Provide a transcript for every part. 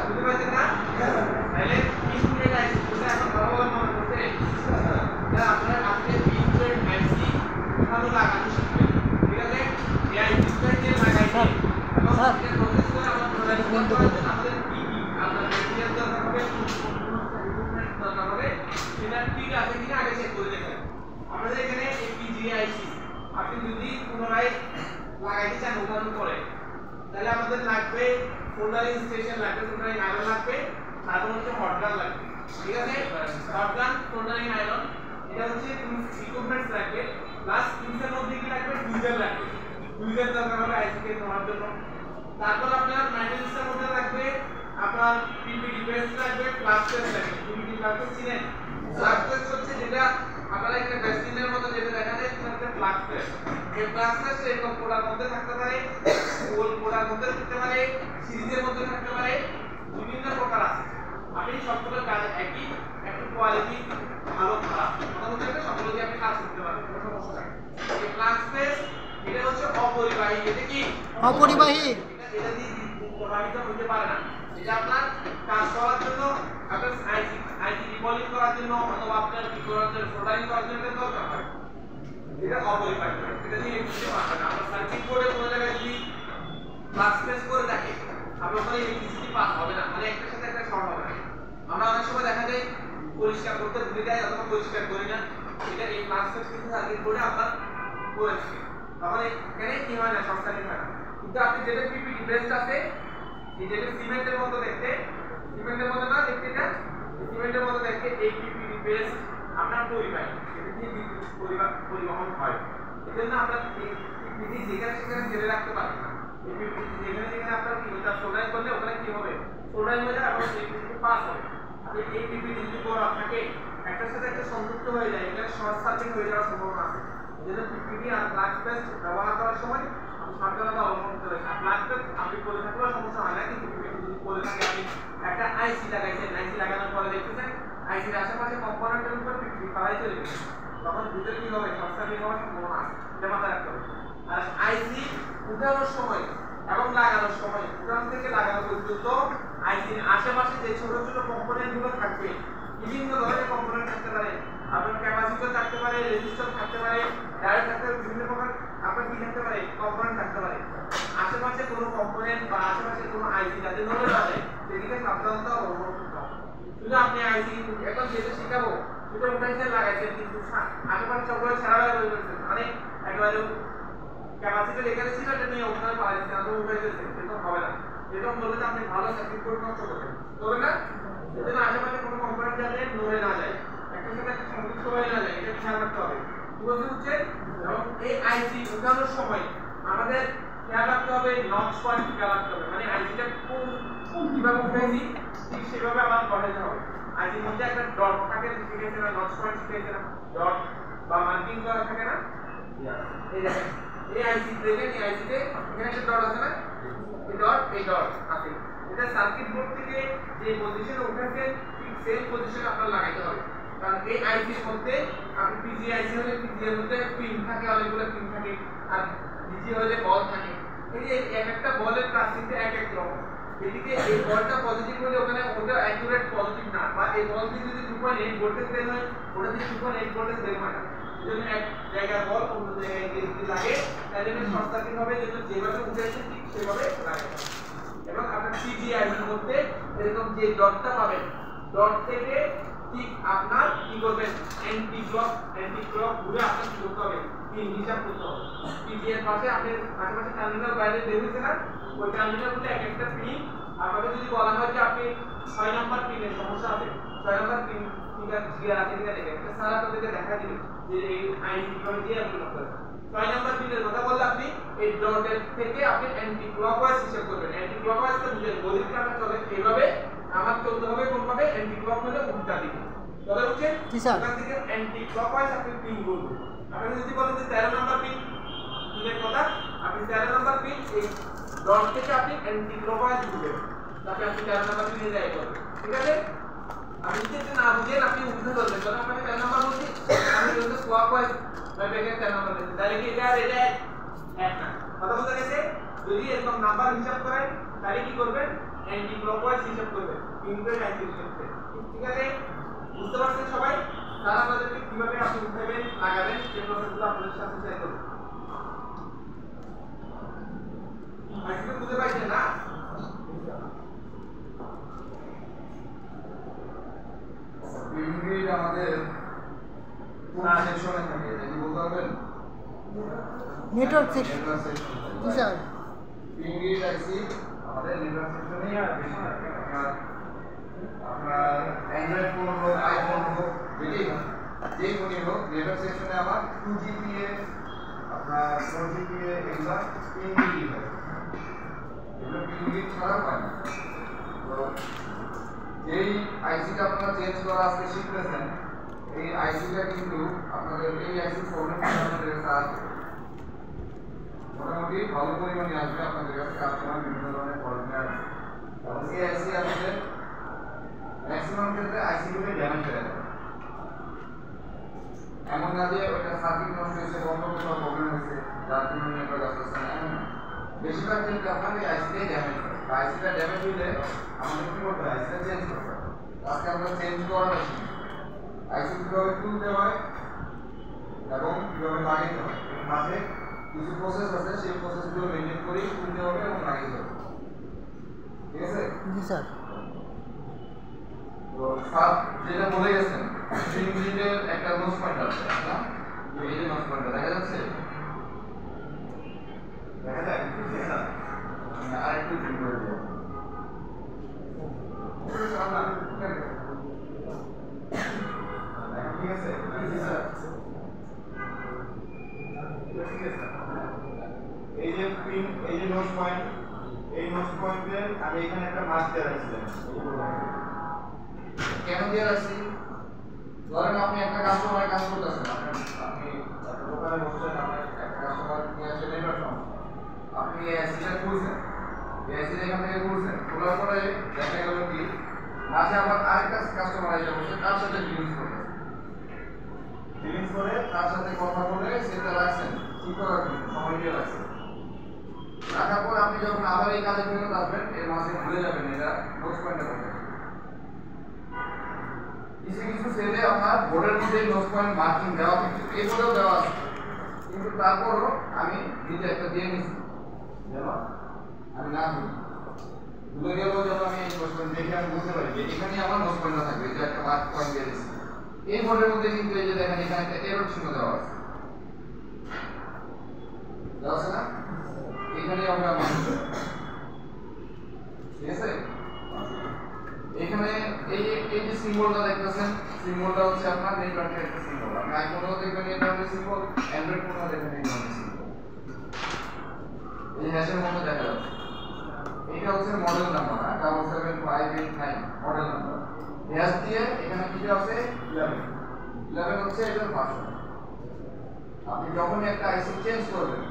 বুঝতে পারছেন না? তাহলে পিন গ্রেড আইসি এটা এখন ভালোভাবে মনে করতে এটা আপনারা আজকে পিন গ্রেড আইসি ভালো লাগানো শিখবেন। ঠিক আছে? এই আইসিটা যে লাগাইছে এবং এটা প্রসেস করে আমরা প্রোডাক্ট করতে পারবেন। আমাদের কি কি আপনার ম্যাটেরিয়াল দরকার হবে, ইকুইপমেন্ট দরকার হবে, সেটা ঠিক আছে কিনা আগে চেক করে দেখেন। আমাদের এখানে এই পিজি আইসি আপনি যদি পুনরায় লাগাইতে চান উদাহরণ করে, তাহলে আমাদের লাগবে সোল্ডারিং স্টেশন লাগবে, সোল্ডারিং আয়রন লাগবে, তারপর হচ্ছে হট গান লাগবে। ঠিক আছে? হট গান, সোল্ডারিং আয়রন, এটা হচ্ছে ইকুইপমেন্টস লাগবে, প্লাস ইনসের মধ্যে কি লাগবে, ডিজেল লাগবে। ডিজেল দরকার হবে আইসি কে নেওয়ার জন্য। তারপর আপনার ম্যাটেরিয়ালসের মধ্যে লাগবে আপনার পিপিডি পেস্ট লাগবে, প্লাস পেস্ট লাগবে। পিপিডি প্লাস পেস্ট চিনেন? প্লাস পেস্ট হচ্ছে যেটা আপনারা একটা ভ্যাসলিনের মতো যেটা দেখা যায় সেটা হচ্ছে প্লাস পেস্ট। এই প্লাস পেস্ট এরকম পোড়ার মধ্যে থাকতে পারে, গোল পোড়ার মধ্যে থাকতে পারে, সিরিজের মধ্যে থাকতে পারে, বিভিন্ন প্রকার আছে। আপনি সবগুলো কাজ একই, একটু কোয়ালিটি ভালো খারাপ কথা হচ্ছে এটা সবগুলো দিয়ে আপনি কাজ করতে পারবেন, কোনো সমস্যা নেই। এই প্লাস পেস্ট এটা হচ্ছে অপরিবাহী। এটা কি অপরিবাহী? এটা দিয়ে প্রবাহিত হতে পারে না। এটা আপনার কাজ করার জন্য, আপনার আইসি রিবলিং করার জন্য অথবা আপনার কি করার জন্য, সোল্ডারিং করার জন্য এটা দরকার হয়। এটা অপরিবাহী, এটা দিয়ে বুঝতে পারবেন না। আপনার সার্কিট বোর্ডে কোনো জায়গায় যদি প্লাস পেস্ট করে থাকে আপনার ওখানে ইলেকট্রিসিটি পাস হবে না, মানে একটার সাথে একটা শর্ট হবে না। আমরা অনেক সময় দেখা যায় পরিষ্কার করতে ভুলে যাই অথবা পরিষ্কার করি না, এটা এই প্লাস পেস্ট কিন্তু সার্কিট বোর্ডে আমরা করেছি, তাহলে এখানে কি হয় না, শর্ট সার্কিট হয় না। কিন্তু আপনি যেটা পিপিডি পেস্ট আছে, এই যেটা সিমেন্টের মতো দেখতে, সিমেন্টের মতো না দেখতে, এটা সিমেন্টের মতো দেখতে, এই পিপিডি পেস্ট আপনার পরিবাহী, এটা দিয়ে বিদ্যুৎ পরিবহন হয়। এজন্য আমরা পিপিডি যেখানে সেখানে ছেড়ে রাখতে পারি না। এই পিপিডি যেখানে যেখানে আপনার কি ওটা সোল্ডারিং করলে ওখানে কি হবে, সোল্ডারিং হয়ে যাবে এবং ইলেকট্রিসিটি পাস হবে। আপনি এই পিপিডি যদি পড়া থাকে একটার সাথে একটা সংযুক্ত হয়ে যায়, এখানে শর্ট সার্কিট হয়ে যাওয়ার সম্ভাবনা আছে। এজন্য পিপিডি আর প্লাস পেস্ট ব্যবহার করার সময় আপনি সাবধানতা অবলম্বন করতে হবে। প্লাস পেস্ট আপনি করে থাকলেও সমস্যা হয় না, কিন্তু পিপিডি যদি করে থাকে, আপনি একটা আইসি লাগাইছেন, আইসি লাগানোর পরে দেখতেছেন আইসির আশেপাশে কম্পোনেন্টের উপর পিপিডি ফালাই চলে গেছে, তখন ভিতরে কি হবে, শর্ট সার্কিট হওয়ার সম্ভাবনা আছে, এটা মাথায় রাখতে হবে। আর আইসি উঠানোর সময় এবং লাগানোর সময়, উঠান থেকে লাগানো পর্যন্ত আইসির আশেপাশে যে ছোট ছোট কম্পোনেন্ট গুলো থাকবে, বিভিন্ন ধরনের কম্পোনেন্ট থাকতে পারে, আপনার ক্যাপাসিটর থাকতে পারে, রেজিস্টর থাকতে পারে, ডায়োড থাকতে পারে, বিভিন্ন প্রকার আপনার কি থাকতে পারে, কম্পোনেন্ট থাকতে পারে। আশেপাশে কোনো কম্পোনেন্ট বা আশেপাশে কোনো আইসি যাতে নড়ে না যায় সেদিকে সাবধানতা অবলম্বন করতে হবে। শুধু আপনি আইসি এখন যেটা শিখাবো সেটা উঠাইছেন, লাগাইছেন, কিন্তু আশেপাশে সবগুলো ছাড়া হয়ে গেছে, মানে একেবারে ক্যাপাসিটর এখানে ছিল এটা নিয়ে ওখানে পাওয়া যাচ্ছে না, তো উঠে গেছে, সেটা হবে না। এরকম বললে তো আপনি ভালো সার্কিট বোর্ড নষ্ট করবেন, তবে না এজন্য আশেপাশে কোনো কম্পোনেন্ট যাতে নড়ে না যায়, একটার সাথে একটা সংযুক্ত হয়ে না যায়, এটা খেয়াল রাখতে হবে। বুঝতে হচ্ছে? এবং এই আইসি উঠানোর সময় আমাদের খেয়াল রাখতে হবে, নচ পয়েন্ট খেয়াল রাখতে হবে, মানে আইসিটা কোন কিভাবে উঠাইছি ঠিক সেভাবে আবার বসাইতে হবে। আইসির মধ্যে একটা ডট থাকে, শিখেছে না, নচ পয়েন্ট শিখেছে না, ডট বা মার্কিং করা থাকে না, এই দেখেন এই আইসি দেখেন, এই আইসিতে এখানে একটা ডট আছে না, এই ডট আছে, এটা সার্কিট বোর্ড থেকে যে পজিশনে উঠাচ্ছেন ঠিক সেম পজিশনে আপনার লাগাইতে হবে। কারণ এই আইসির মধ্যে আপনি পিজি আইসি হলে পিজি এর মধ্যে পিন থাকে, অনেকগুলো পিন থাকে, আর ডিজি হলে বল থাকে। এই যে এক একটা বলের প্লাস্টিকটা এক এক রকম, এদিকে এই বলটা পজিটিভ হলে ওখানে ওটা অ্যাকুরেট পজিটিভ না, বা এই বল দিয়ে যদি 2.8 ভোল্টেজ বের হয়, ওটা দিয়ে 2.8 ভোল্টেজ বের হয় না। এজন্য এক জায়গায় বল অন্য জায়গায় যদি লাগে তাহলে এটা শর্ট সার্কিট হবে, যেভাবে উঠেছে ঠিক সেভাবে লাগে। এবং আপনার পিজিআইসির মধ্যে এরকম যে ডটটা পাবেন, ডট থেকে ঠিক আপনার কি করবেন, অ্যান্টি ক্লক ঘুরে আপনার কি করতে হবে, পিন হিসাব করতে হবে। পিজি এর পাশে আপনি আশেপাশে টার্মিনাল বাইরে দেখেছে না, ওই টার্মিনালগুলো এক একটা পিন। আপনাকে যদি বলা হয় যে আপনি 6 নাম্বার পিনের সমস্যা আছে, 6 নাম্বার পিন গিয়ার আছে কিনা দেখেন, এটা সারা আপনাদেরকে দেখা দিবে যে এই আইসি কিভাবে দিয়ে আপনি করতে হবে। 6 নাম্বার পিনের কথা বললে আপনি এই ডটের থেকে আপনি অ্যান্টি ক্লকওয়াইজ হিসাব করবেন। অ্যান্টি ক্লকওয়াইজ তো বুঝেন, গদির কাটা চলে এইভাবে, আমার চলতে হবে কোন ভাবে, অ্যান্টি ক্লক হলে উল্টা দিকে কথা হচ্ছে, ওখান থেকে অ্যান্টি ক্লকওয়াইজ আপনি পিন করবেন। আপনি যদি বলেন যে 13 নাম্বার পিন পিনের কথা, আপনি 13 নাম্বার পিন এই ডট থেকে আপনি অ্যান্টি ক্লকওয়াইজ দিবেন, তাহলে আপনি 13 নাম্বার পিনে যাই করবেন। ঠিক আছে? আপনি যদি না বুঝেন আপনি উল্টো করবেন, যখন আপনাকে 13 নাম্বার বলছি আমি বলতে ক্লকওয়াইজ বা ব্যাকে 13 নাম্বার দিচ্ছি, তাহলে কি এটা এক না, কথা বুঝতে গেছে? যদি এরকম নাম্বার হিসাব করেন তাহলে কি করবেন, অ্যান্টি ক্লকওয়াইজ হিসাব করবেন ইনগ্রেড আইসির ক্ষেত্রে। ঠিক আছে, বুঝতে পারছেন সবাই? তারা আমাদেরকে কিভাবে আপনি উঠাবেন লাগাবেন সেই প্রসেসগুলো আপনাদের সাথে শেয়ার করব। আইসিটা বুঝতে পারছেন না? ইনগ্রেড আমাদের কোন সেকশনে থাকে এটা কি বলতে পারবেন? Network section. জি স্যার। ইনগ্রেড আইসি আমাদের নেটওয়ার্ক সেকশনেই বেশি থাকে। আপনার অ্যান্ড্রয়েড ফোন হোক, আইফোন হোক, যে ফোনই হোক, নেটওয়ার্ক সেকশনে আমার 2GPA আপনার 4GPA এগুলা ইনগ্রেডই হয়। এগুলো ইনগ্রেড ছাড়া হয় না। তো এই আইসিটা আপনারা চেঞ্জ করা আজকে শিখতেছেন, এই আইসিটা কিন্তু আপনাদের এই আইসি প্রবলেম আপনাদের কাছে আসবে, মোটামুটি ভালো পরিমাণে আসবে আপনাদের কাছে। কাস্টমার বিভিন্ন ধরনের প্রবলেম আসবে এবং এই আইসি আসলে ম্যাক্সিমাম ক্ষেত্রে আইসিগুলো ড্যামেজ হয়ে যাবে। এমন না যে ওইটা সার্কিট নষ্ট হয়েছে, অন্য কোনো প্রবলেম হয়েছে যার জন্য নেটওয়ার্ক আসতেছে না, এমন না। বেশিরভাগ ক্ষেত্রে আপনার এই আইসিটাই ড্যামেজ হয়। আইসিটা ড্যামেজ হলে আমাদের কি করতে হয়? আইসিটা চেঞ্জ করতে হয়। আজকে আমরা চেঞ্জ করাটা শিখি, আইসি কীভাবে তুলতে হয় এবং কীভাবে লাগাইতে হয়। এর মাঝে কিছু প্রসেস আছে, সেই প্রসেসগুলো মেনটেন করেই তুলতে হবে এবং লাগাইতে হবে। ঠিক আছে? জি স্যার। তো স্যার যেটা বলে গেছেন, ইনগ্রেডের একটা নোজ পয়েন্ট আছে না? এই যে নোজ পয়েন্টটা দেখা যাচ্ছে, দেখা যায় আর একটু জুম করে দেবো। ঠিক আছে, এই যে পিন, এই যে নোজ পয়েন্ট, এই নোজ পয়েন্টে আমি এখানে একটা মার্ক দিয়ে রাখছিলাম। কেন দিয়ে রাখছি? ধরেন আপনি একটা কাস্টমারের কাজ করতেছেন, আপনি একটা দোকানে বসছেন, আপনার একটা কাস্টমার নিয়ে আসলে নেটওয়ার্ক সমস্যা, আপনি এই আইসিটা খুলছেন, এই আইসিটা এখান থেকে খুলছেন, খোলার পরে দেখা গেল কি মাঝে আবার আরেকটা কাস্টমার এসে বসে, তার সাথে ডিলিংস করতেছেন, ডিলিংস করে তার সাথে কথা বলে সেটা রাখছেন, ঠিক করার জন্য সময় দিয়ে রাখছেন। রাখার পর আপনি যখন আবার এই কাজে ফেরত আসবেন, এর মাঝে ভুলে যাবেন এটা নোজ পয়েন্টে করতে। কিছু কিছু সেলে আপনার বোর্ডের মধ্যে নোজ পয়েন্ট মার্কিং দেওয়া থাকে, এই বোর্ডেও দেওয়া আছে, কিন্তু তারপরও আমি নিজে একটা দিয়ে নিচ্ছি যেন আমি না ভুলে গেলেও যেন আমি এই নোজ পয়েন্ট দেখে আমি বুঝতে পারি যে এখানে আমার নোজ পয়েন্টটা থাকবে, এই যে একটা মার্ক পয়েন্ট দিয়ে দিচ্ছি। এই বোর্ডের মধ্যে কিন্তু এই যে দেখেন এখানে একটা এরর চিহ্ন দেওয়া আছে, দেওয়া আছে না? এখানে আমরা ঠিক আছে, এখানে এই যে সিম্বলটা দেখতেছেন, সিম্বলটা হচ্ছে আপনার নেটওয়ার্কের একটা সিম্বল। আপনি আইফোনেও দেখবেন এই ধরনের সিম্বল, অ্যান্ড্রয়েড ফোনেও দেখবেন এই ধরনের সিম্বল, এই হ্যাশের মতো দেখা যাচ্ছে। এটা হচ্ছে model number, 77589 model number. Hash দিয়ে এখানে কি আছে? 11 হচ্ছে এটার ভার্সন। আপনি যখনই একটা আইসি চেঞ্জ করবেন,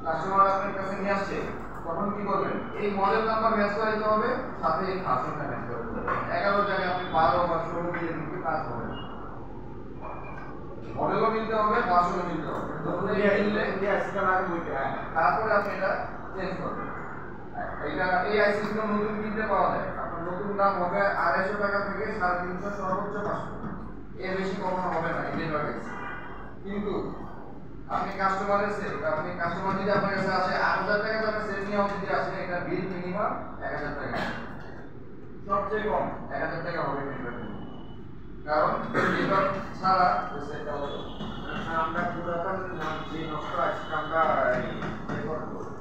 কাস্টমার আপনার কাছে নিয়ে আসছে, তখন কি করবেন? এই মডেল নাম্বার ম্যাচ করাইতে হবে, সাথে এই ভার্সনটা ম্যাচ করতে হবে। 11 জায়গায় আপনি 12 বা 16 দিয়ে দিতে কাজ হবে না। মডেলও মিলতে হবে, ভার্সনও মিলতে হবে। দুটোই মিললে এই আইসিটা লাগে বইতে, হ্যাঁ, তারপরে আপনি এটা চেঞ্জ করবেন। এটা এই আইসিগুলো নতুন কিনতে পাওয়া যায়, আপনার নতুন দাম হবে 250 টাকা থেকে 350 সর্বোচ্চ 500, এর বেশি কখনো হবে না এই নেটওয়ার্ক আইসি। কিন্তু আপনি কাস্টমারের সেল, আপনি কাস্টমার যদি আপনার কাছে আসে 8000 টাকা দামের সেল নিয়ে যদি আসে, এটা বিল মিনিমাম 1000 টাকা, সবচেয়ে কম 1000 টাকা হবে নেটওয়ার্ক, কারণ নেটওয়ার্ক ছাড়া সেলটা হবে। আমরা পুরাতন যে নষ্ট আছে আমরা রেকর্ড করব,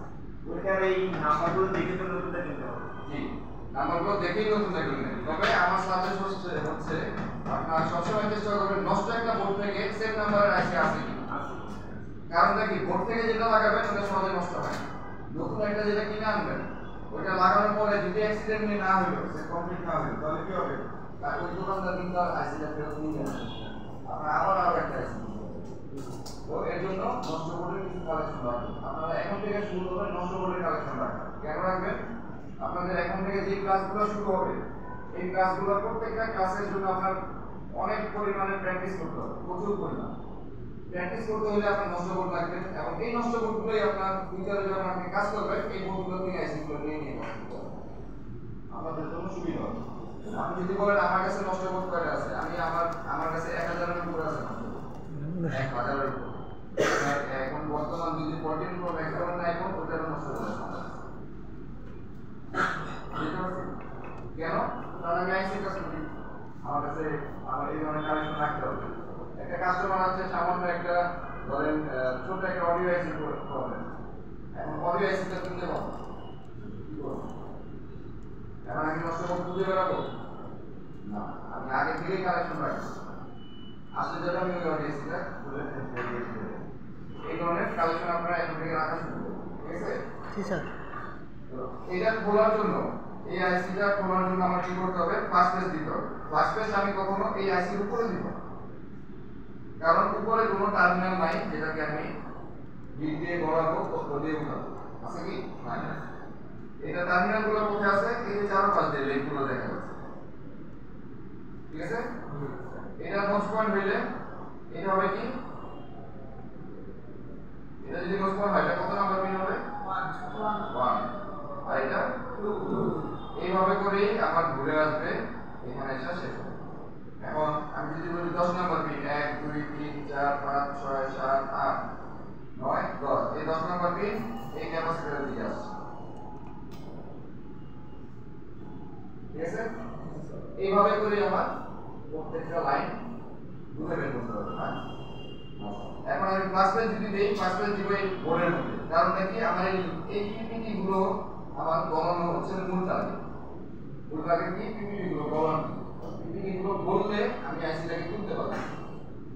ওইটার এই নাম্বারগুলো দেখে তো নতুনটা কিনতে হবে। জি, নাম্বারগুলো দেখেই নতুনটা কিনবেন। তবে আমার সাজেশন হচ্ছে আপনারা সবসময় চেষ্টা করবেন নষ্ট একটা বোর্ড থেকে সেম নাম্বারের আইসি আছে কি। কারণটা কি? বোর্ড থেকে যেটা লাগাবেন ওটা সহজে নষ্ট হয় না। নতুন একটা যেটা কিনে আনবেন, ওটা লাগানোর পরে যদি অ্যাক্সিডেন্টলি না হলো, সে কমপ্লিট না হলো, তাহলে কি হবে? তার ওই দোকানদার কিন্তু আইসিটা ফেরত নিয়ে যাবে, আপনার আবার আরো একটা আইসি। তো এর জন্য নষ্ট বোর্ডের কিছু কালেকশন রাখবেন। আপনারা এখন থেকে শুরু করবেন নষ্ট বোর্ডের কালেকশন রাখবেন। কেন রাখবেন? আপনাদের এখন থেকে যে ক্লাসগুলো শুরু হবে, এই ক্লাসগুলো প্রত্যেকটা ক্লাসের জন্য আপনার অনেক পরিমাণে প্র্যাকটিস করতে হবে, প্রচুর পরিমাণ প্র্যাকটিস করতে হলে আপনার নষ্ট বোর্ড লাগবে, এবং এই নষ্ট বোর্ডগুলোই আপনার ফিউচারে যখন আপনি কাজ করবেন এই বোর্ডগুলো থেকে আইসিগুলো নিয়ে নিয়ে আপনাদের জন্য সুবিধা হবে। আপনি যদি বলেন আমার কাছে নষ্ট করতে পারে আছে, আমি আমার কাছে 1000-এর উপরে আছে নষ্ট 1000-এর উপরে। এখন বর্তমান যদি 14 Pro Max না এখন ওটা নষ্ট করে কেন? কারণ আমি আইসি কাস্টমার, আমার কাছে আমার এই ধরনের কানেকশন রাখতে হবে। একটা কাস্টমার আছে সামান্য একটা ধরেন ছোট একটা অডিও আইসি প্রবলেম, এখন অডিও আইসিটা কিনতে পাবো কি করবো? এখন আমি নষ্ট করে খুঁজে বেড়াবো না, আমি আগে থেকেই কালেকশন রাখছি, আসলে যেটা আমি ওই অডিও আইসিটা খুলে এই ধরনের কালেকশন আপনারা এখন থেকে রাখা শুরু করুন, ঠিক আছে? জি স্যার। এটা খোলার জন্য এই আইসিটা খোলার জন্য আমার কি করতে হবে? ফার্স্ট পেজ দিতে হবে। ফার্স্ট পেজ আমি কখনো এই আইসির উপরে দিব না, কারণ উপরে কোনো টার্মিনাল নাই যেটাকে আমি বিট দিয়ে গড়াবো ও দিয়ে উঠাবো, আছে কি? নাই। এটা টার্মিনালগুলো কোথায় আছে? এই যে চারপাশ দিয়ে লেগগুলো দেখা যাচ্ছে, ঠিক আছে? এটা নোট পয়েন্ট হইলে এটা হবে কি? এটা যদি নোট পয়েন্ট হয় এটা কত নাম্বার পিন হবে? 1 আর এটা 2। এইভাবে করেই আমার ঘুরে আসবে এখানে এসে শেষ হবে। এখন আমি যদি বলি 10 নাম্বার পিন 1 2 3 4 5 6 7 8 9 10, এই 10 নাম্বার পিন এই ক্যাপাসিটরের দিকে আসছে, ঠিক আছে? এইভাবে করে আমার প্রত্যেকটা লাইন ঘুরে বের করতে হবে। এখন আমি ক্লাস পেজ যদি দেই, ক্লাস পেজ দিব এই বোর্ডের মধ্যে, কারণটা কি? আমার এই পিপিটি গুলো আমার গণনা হচ্ছে মূল টার্গেট। মূল টার্গেট কি? পিপিটি গুলো গণনা, পিপিটি গুলো বললে আমি আইসিটাকে তুলতে পারবো,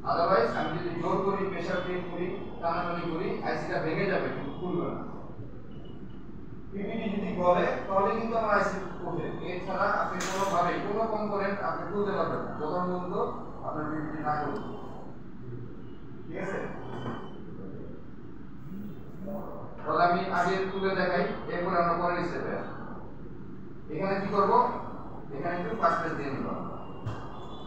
আদারওয়াইজ আমি যদি জোর করি, প্রেসার ক্রিয়েট করি, টানাটানি করি, আইসিটা ভেঙে যাবে কিন্তু খুলবে না। পিপিটি যদি বলে তাহলে কিন্তু আমার আইসি উঠে, এছাড়া আপনি কোনোভাবে কোনো কম্পোনেন্ট আপনি তুলতে পারবেন না যতক্ষণ পর্যন্ত আপনার পিপিটি না করবে, ঠিক আছে? তাহলে আমি আগে তুলে দেখাই, এরপর আমরা পরের স্টেপে আসি। এখানে কি করব? এখানে একটু ফার্স্ট পেজ দিয়ে নিব,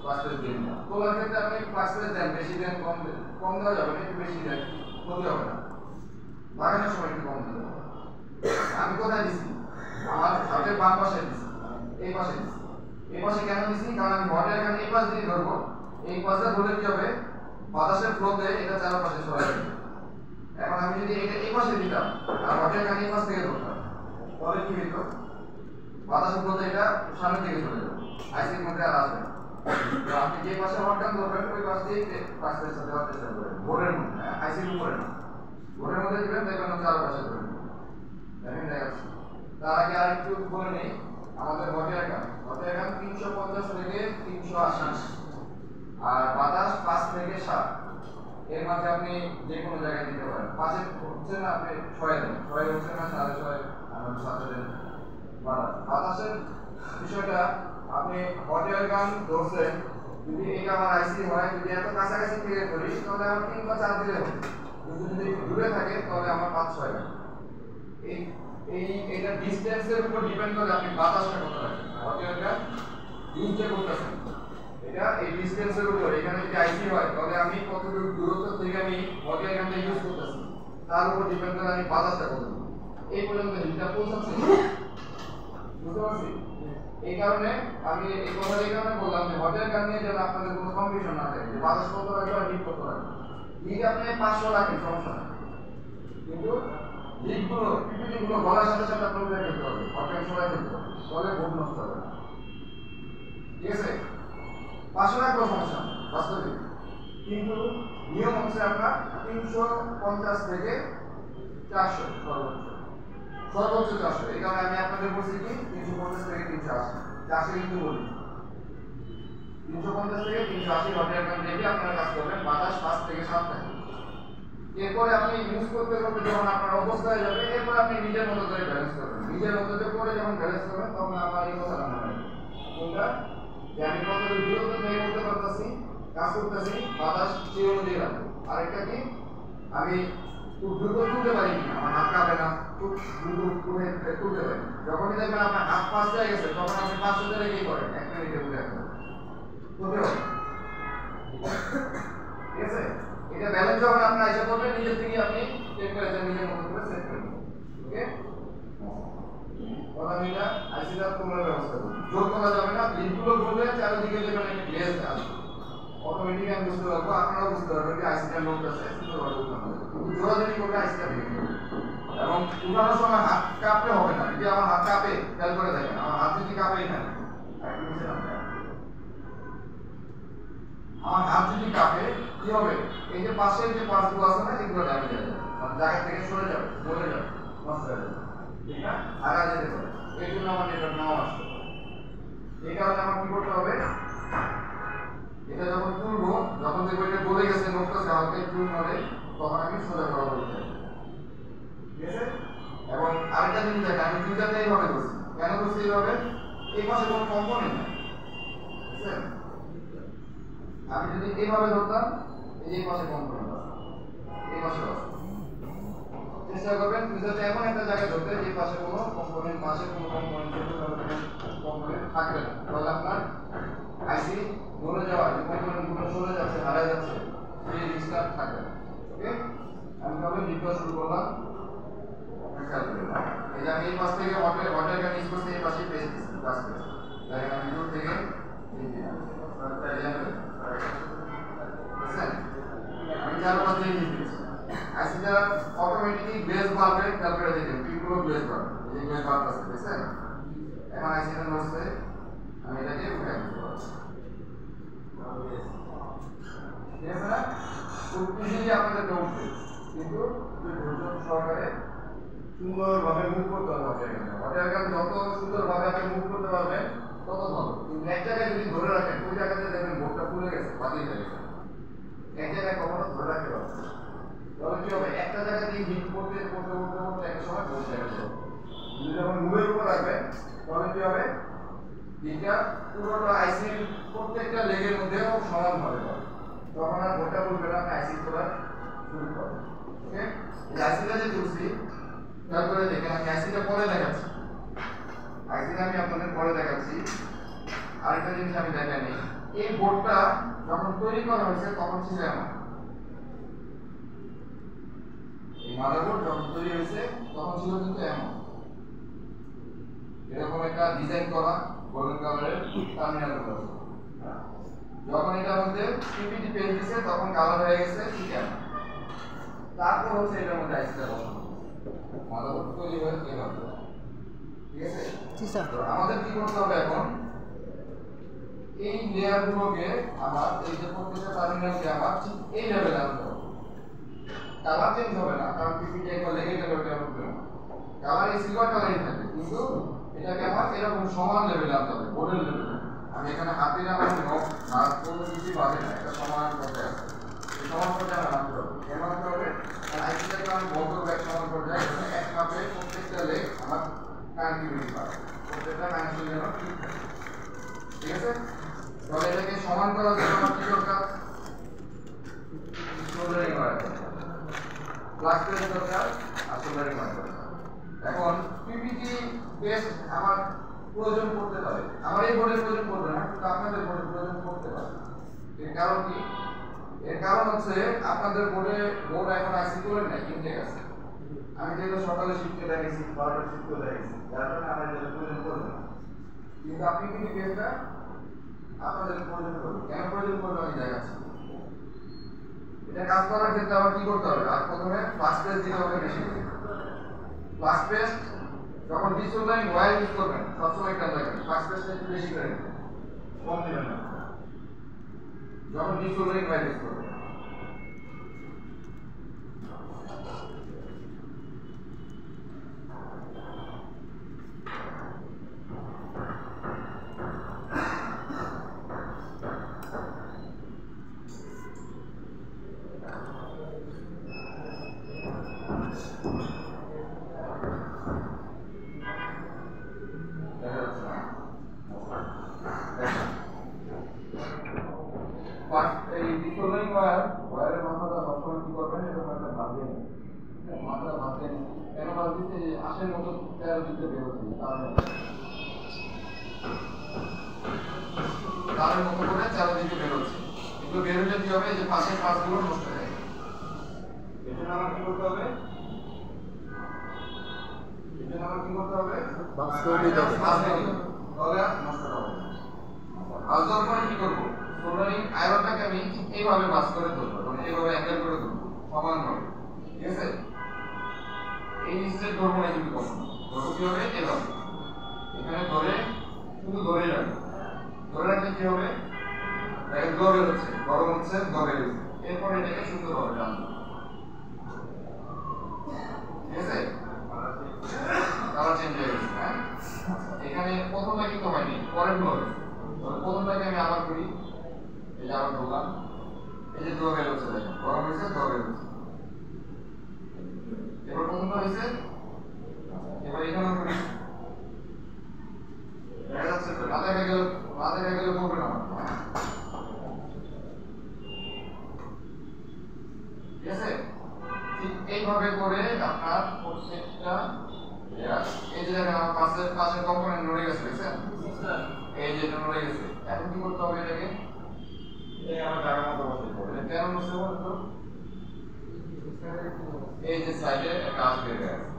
ফার্স্ট পেজ দিয়ে নিব। তোলার ক্ষেত্রে আপনি ফার্স্ট পেজ দেন, বেশি দেন, কম দেওয়া যাবে না, একটু বেশি দেন, ক্ষতি হবে না, লাগানোর সময় একটু কম দিতে হবে। আমি কোথায় দিছি? আমার হাতের বাম পাশে দিছি, এই পাশে দিছি। এই পাশে কেন দিছি? কারণ আমি বডির এখানে এই পাশ দিয়ে ধরবো, এই পাশে ধরলে কি হবে? বাতাসের ফ্লোতে এটা চারপাশে ছড়ায় যাবে। এখন আমি যদি এটা এই পাশে দিতাম আর বডির এখানে এই পাশ থেকে ধরতাম, তাহলে কি হতো? বাতাসের ফ্লোতে এটা সামনের দিকে চলে যাবে, আইসির মধ্যে আর আসবে না। তো আপনি যে পাশে হটগান ধরবেন ওই পাশ দিয়ে পাশ পেজটা দেওয়ার চেষ্টা করবেন, বোর্ডের মধ্যে, আইসির উপরে না, বোর্ডের মধ্যে দিবেন, দেখবেন চারপাশে ধরবেন। দেখেন দেখাচ্ছি। তার আগে আর একটু বলে নেই, আমাদের বডির এখান 350 থেকে 380 আর বাতাস 5 থেকে 7, এর মাঝে আপনি যে কোনো জায়গায় দিতে পারেন। 5 হচ্ছে না আপনি 6 দেন, 6 হচ্ছে না 6.5 আমরা 7 দেন। বাতাসের বিষয়টা আপনি হট গান ধরছেন, যদি এটা আমার আইসি হয়, যদি এত কাছাকাছি থেকে করি তাহলে আমার 3 বা 4 দিলে হবে, কিন্তু যদি দূরে থাকে তাহলে আমার 5-6 দেন। এটা ডিসটেন্সের উপর ডিপেন্ড করে আপনি বাতাসটা কত রাখেন, হট গান ইউজটা করতেছেন, এটা এই ডিসটেন্সের উপর। এখানে যদি আইসি হয় তাহলে আমি কতটুকু দূরত্ব থেকে আমি হট গানটা ইউজ করতেছি তার উপর ডিপেন্ড করে আমি বাতাসটা কত দেব। এই পর্যন্ত হিটটা পৌঁছাচ্ছে, বুঝতে পারছি? এই কারণে আমি এই কথা এই কারণে বললাম যে হটের গান নিয়ে যেন আপনাদের কোনো কনফিউশন না থাকে যে বাতাস কত রাখবে আর হিট কত রাখবে। হিট আপনি 500 রাখেন, সমস্যা নেই, কিন্তু হিটগুলো পিপিটিগুলো বলার সাথে সাথে আপনাকে ফেলতে হবে, হটের সবাই ফেলতে হবে, তাহলে ভোট নষ্ট হবে না, ঠিক আছে? 500 রাখলেও সমস্যা নেই বাস্তবিক, কিন্তু নিয়ম হচ্ছে আপনার 350 থেকে 400 সর্বোচ্চ 400। এই কারণে আমি আপনাদের বলছি কি 350 থেকে 380, 400 কিন্তু বলি 350 থেকে 380 হটের গান দেখে আপনারা কাজ করবেন, বাতাস 5 থেকে 7 থাকে। এরপরে আপনি ইউজ করতে করতে যখন আপনার অবস্থা হয়ে যাবে, এরপর আপনি নিজের মতো করে ব্যালেন্স করবেন, নিজের মতো করে যখন ব্যালেন্স করবেন তখন আমার এই কথাটা মনে রাখবেন, কোনটা যে আমি কতটুকু দূরত্ব থেকে করতে পারতেছি, কাজ করতেছি, বাতাস সেই অনুযায়ী রাখবো। আরেকটা কি, আমি খুব দ্রুত তুলতে পারি কিনা, আমার হাত কাঁপে না, খুব দ্রুত তুলতে পারি। যখনই দেখবেন আপনার হাত ফাস্ট হয়ে গেছে তখন আপনি 500 ধরে কি করেন, 1 মিনিটে তুলে রাখবেন, তুলতে হবে, ঠিক আছে? এটা ব্যালেন্স যখন আপনি আইসা করবেন নিজের থেকে আপনি টেম্পারেচার নিজের মতো করে সেট করবেন, ওকে? কথা মিলা আইসি আইসিটা তোমরা ব্যবস্থা করো। জোর করা যাবে না, লিডগুলো বললে চারিদিকে যেখানে একটা গ্লেজ আসবে অটোমেটিক আমি বুঝতে পারবো, আপনারাও বুঝতে পারবেন যে আইসিটা লোড আছে, সুন্দরভাবে উঠানো হবে। কিন্তু জোরাজোরি করলে আইসিটা ভেঙে যাবে। এবং উঠানোর সময় হাত কাঁপলে হবে না। যদি আমার হাত কাঁপে, খেয়াল করে দেখেন, আমার হাত যদি কাঁপে এখানে, আমার হাত যদি কাঁপে কি হবে, এই যে পাশের যে পার্টগুলো আছে না, এগুলো ড্যামেজ হয়ে যাবে, মানে জায়গা থেকে সরে যাবে, বলে যাবে, নষ্ট হয়ে যাবে, ঠিক না, আগা যেতে পারে। এই জন্য আমার নেটওয়ার্ক নাও আসতে পারে। এই কারণে আমার কি করতে হবে, এটা যখন তুলবো, যখন দেখবো এটা বলে গেছে নড়তেছে, হালকা একটু নড়ে, তখন আমি সোজা করা বলতে হবে, ঠিক আছে। এবং আরেকটা জিনিস দেখেন, আমি দুইটাতে এইভাবে ধরছি, কেন ধরছি এইভাবে, এই পাশে কোনো কম্পোনেন্ট নাই, বুঝছেন। আমি যদি এইভাবে ধরতাম, এই পাশে কম্পোনেন্ট আছে, এই পাশে আছে, চেষ্টা করবেন দুইটাতে এমন একটা জায়গায় ধরতে যে পাশে কোনো কম্পোনেন্ট, পাশে কোনো কম্পোনেন্ট থাকবে না, তাহলে আপনার আইসি নড়ে যাওয়া, যে কম্পোনেন্টগুলো সরে যাচ্ছে, হারায় যাচ্ছে, সেই রিস্কটা থাকবে না। ওকে, আমি তবে ভিডিও শুরু করলাম। এই যে আমি এই পাশ থেকে ওয়াটার গান ইউজ করছি, এই পাশে পেজ দিচ্ছি, পাশ পেজ দেখেন, আমি দূর থেকে এই যে আমি চার পাশ দিয়ে নিয়ে দিচ্ছি। আইসিটা অটোমেটিকলি গ্লেজ বাড়বে, খেয়াল করে দেখেন পিনগুলো গ্লেজ বাড়বে, এই যে গ্লেজ বাড়তেছে, বুঝছেন। এখন আইসিটা নড়ছে, আমি এটাকে উঠাই দিতে পারছি, ঠিক আছে না। খুব ইজিলি আপনাদেরকে উঠবে, কিন্তু ধৈর্য সহকারে সুন্দরভাবে মুভ করতে হবে। ওয়াটার গান যত সুন্দরভাবে আপনি মুভ করতে পারবেন তত ভালো। কিন্তু এক জায়গায় যদি ধরে রাখেন, ওই জায়গাতে দেখবেন বোর্ডটা খুলে গেছে, বাতিল হয়ে গেছে, এক জায়গায় কখনো ধরে রাখতে পারবেন না। তাহলে কি হবে, একটা জায়গা দিয়ে হিট করতে করতে করতে করতে একটা সময় বসে যাবে। যদি যখন মুভের উপর রাখবেন, তাহলে কি হবে, হিটটা পুরোটা আইসির প্রত্যেকটা লেগের মধ্যেও সমানভাবে পাবে, তখন আর বোর্ডটা খুলবে না, আপনি আইসি তোলা শুরু করবেন। ওকে, এই আইসিটা যে তুলছি, খেয়াল করে দেখেন, আমি আইসিটা পরে দেখাচ্ছি, আইসিটা আমি আপনাদের পরে দেখাচ্ছি। আরেকটা জিনিস আমি দেখাইনি, এই বোর্ডটা যখন তৈরি করা হয়েছে তখন ছিল এমন, এই মাদারবোর্ড যখন তৈরি হয়েছে তখন ছিল কিন্তু এমন, এরকম একটা ডিজাইন করা গোল্ডেন কালারের টার্মিনাল গুলো। যখন এটার মধ্যে পিপিটি পেজ দিছে তখন কালার হয়ে গেছে ঠিক আছে। তারপর হচ্ছে এটার মধ্যে আইসিটা বসানো, মাদারবোর্ড তৈরি হয়ে এভাবে, ঠিক আছে। জি স্যার। তো আমাদের কি করতে হবে এখন, এই লেয়ারগুলোকে আমার এই যে প্রত্যেকটা টার্মিনালকে আমার ঠিক এই লেভেলে আনতে হবে। কালার চেঞ্জ হবে না, কারণ পিপিটি একবার লেগে গেলে ওটা হবে না, কালার এই সিলভার কালারই থাকবে, কিন্তু এটাকে আমার এরকম সমান লেভেলে আনতে হবে, বোর্ডের লেভেলে। আমি এখানে হাতে আমার নখ হাত কোনো কিছু বাঁধে না, এটা সমান পর্যায়ে আছে, এই সমান পর্যায়ে আমার আনতে হবে। কেন আনতে হবে, আইসিটাকে আমি বন্ধ করবো এক সমান পর্যায়ে, এখানে এক মাপে প্রত্যেকটা লেগ আমার কানেক্টিভিটি পাবে, প্রত্যেকটা কানেকশন যেন ঠিক থাকে, ঠিক আছে। তাহলে এটাকে সমান করার জন্য আমার কি দরকার, সোল্ডারিং ওয়্যার দরকার, প্লাস পেজ দরকার, আর সোল্ডারিং ওয়্যার দরকার। এখন পিপিটি পেজ আমার প্রয়োজন পড়তে পারে, আমার এই বোর্ডের প্রয়োজন পড়বে না, কিন্তু আপনাদের বোর্ডের প্রয়োজন পড়তে পারে। এর কারণ কি, এর কারণ হচ্ছে আপনাদের বোর্ডে বোর্ড এখন আইসি করে নাই, ইনটেক আছে। আমি যেটা সকালে শিফটে দেখেছি, 12টার শিফটে দেখেছি, যার কারণে আমার এটা প্রয়োজন পড়বে না, কিন্তু আপনি কিন্তু পেজটা আপনাদের প্রয়োজন পড়বে। কেন প্রয়োজন পড়বে আমি দেখাচ্ছি। এটা কাজ করার ক্ষেত্রে আবার কি করতে হবে, আর প্রথমে ফার্স্ট পেজ দিতে হবে বেশি করে। ফার্স্ট পেজ যখন ডিসোল্ডারিং ওয়্যার ইউজ করবেন সবসময় খেয়াল রাখবেন, ফার্স্ট পেজটা একটু বেশি করে নেবেন, কম নেবেন না যখন ডিসোল্ডারিং ওয়্যার ইউজ করবেন। এই ডিসোল্ডারিং ওয়্যারের মাথাটা সবসময় কি করবেন, এরকম একটা ভাঁজ দিয়ে নেবেন, মাথাটা ভাঁজ দিয়ে নেবেন। কেন ভাঁজ দিচ্ছে, আশের মতো তেল দিতে বেরোচ্ছে, তারের মতো করে তেল দিতে বেরোচ্ছে, কিন্তু বেরোলে কি হবে, যে পাশের পাশগুলো নষ্ট হয়ে যাবে। এজন্য আমার কি করতে হবে, তাহলে নষ্ট হবে। আর যখন কি করবো, সোল্ডারিং আয়রনটাকে আমি এইভাবে বাস করে ধরবো, মানে এইভাবে অ্যাঙ্গেল করে ধরবো সমানভাবে, ঠিক আছে? এই স্ট্রেট ধরবো না কিন্তু কখনো, ধরবো কি হবে এভাবে, এখানে ধরে শুধু ধরেই রাখবো। ধরে রাখলে কি হবে, গবে হচ্ছে, গরম হচ্ছে, গবে হচ্ছে, এরপরে এটাকে সুন্দরভাবে টানবো, ঠিক আছে? কালার চেঞ্জ হয়ে গেছে, হ্যাঁ? এখানে প্রথমটা কিন্তু হয়নি, পরের হবে। প্রথমটাকে আমি আবার করি, এই যে আবার ঢোকাম, এই যে গবে হচ্ছে, দেখেন গরম হয়েছে, গবে হচ্ছে। এবার প্রথমটা হয়েছে, এবার এখানেও করি, দেখা যাচ্ছে তো, রাতে গেলে করবে না, ঠিক আছে? ঠিক এইভাবে করে আপনার প্রত্যেকটা এই যে দেখেন আমার পাশের কম্পোনেন্ট নড়ে গেছে, দেখছেন? এই যে এটা নড়ে গেছে, এখন কি করতে হবে এটাকে? আমার জায়গা মতো বসে পড়বে, কেন বসে বলতো? এই যে সাইডে একটা আঁশ বের হয়ে গেছে,